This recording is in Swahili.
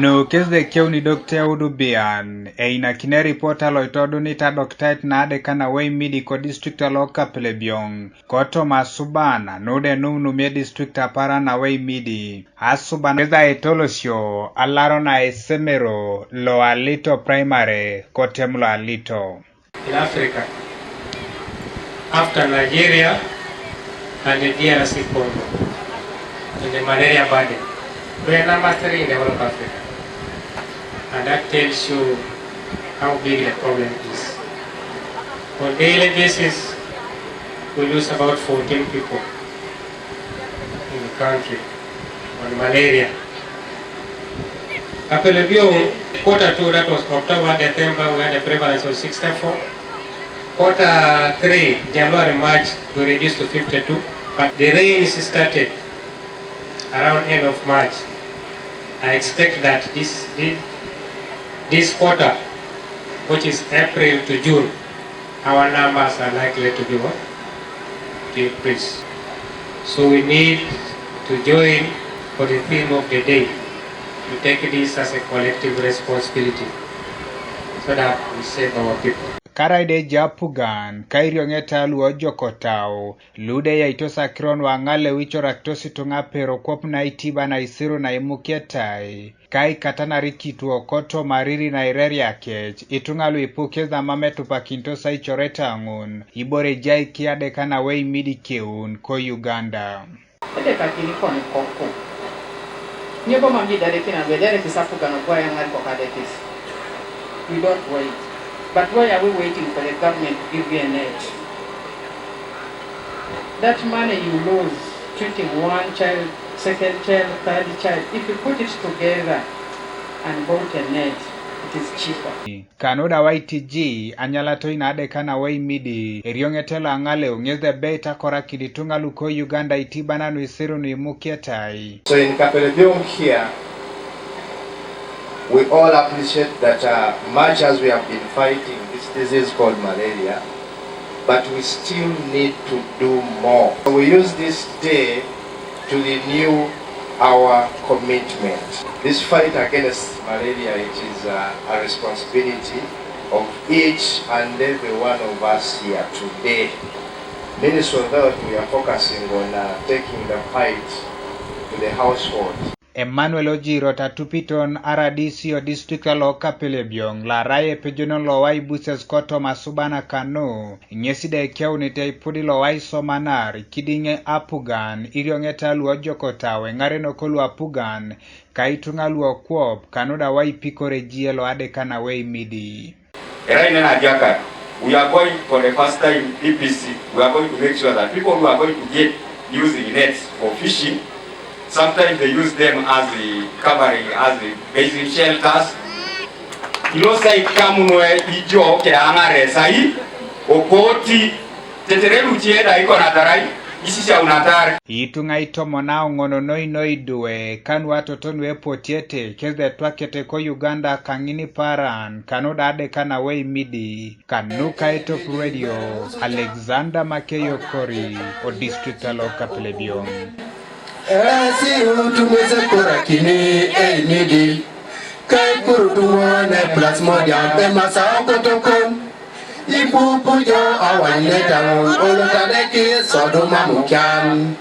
No kesde keuni Dr. Udubian eina kine reporta loitodu nita doktait nade kana Eimidi ko district aloka Plebiong koto masubana nude numnumie district apara na Eimidi asubana keza etolosio alaro na esemero lo alito primary kotemlo alito. In Africa, after Nigeria and the DRC Congo, and the malaria burden, we are number 3 in the whole of Africa. And that tells you how big the problem is. On a daily basis, we lose about 14 people in the country on malaria. Apelevio, Q2, that was October, December, we had a prevalence of 64. Q3, January, March, we reduced to 52. But the rains started around end of March. I expect that this quarter, which is April to June, our numbers are likely to be what? To increase. So we need to join for the theme of the day, to take this as a collective responsibility so that we save our people. Karaide japugan kairio ngeta luo jokotao lude ya itosa kiron wangale wicho raktosi tunga pero kopna itiba na isiru na imukietai kai katana rikitu okoto mariri na ireri ya kech itunga luipukeza mame tupakintosa ichoreta angun ibore jai kiade kana Eimidi keun ko Uganda. Ede kakini koni koko nyebo mamji dadekina bedere kisafuga no kwa yangali kwa kadekis. We don't wait. But why are we waiting for the government to give you an aid? That money you lose treating one child, second child, third child, if you put it together and bought a net, it is cheaper. Kanoda YTG Enyalatoi nade kana Eimidi eriongetela angale ungeze beta kora kiditunga luko Uganda itibana nuisiru nuimukietai. So in Kapelebiong here, we all appreciate that much as we have been fighting this disease called malaria, but we still need to do more. We use this day to renew our commitment. This fight against malaria, it is a responsibility of each and every one of us here today. Ministry of Health, we are focusing on taking the fight to the household. Emmanuel Ojiro tatupiton RDC o district aloka Plebiong la raye pejono lowai buses koto masubana kano nyeside keunite ipudi lowai somanar kidinge apugan iriongeta luo jokotawe ngareno kolu apugan kaitunga luo kwop kanoda wai pikore jielo ade kana Eimidi. Right now Jaka, we are going for the first time EPC, we are going to make sure that people who are going to get using nets for fishing, sometimes they use them as the covering, as the basic shelters. Ilosa ikamunwe ijo ke angare sai okoti teterelu chieda iko natarai isisha unatari. Itunga itomo nao ngono noi duwe Nuatoto nu Epotiete keze twakete ko Uganda kangini paran kanoda ade kana Eimidi kanuka etop radio Alexander Makeyo Kori o district aloka Plebiong. Si utumeze kora kini Eimidi kai kurutumone plasma jambe masa okotokon ipu pujo awaneta olotadeki sodoma mukyan.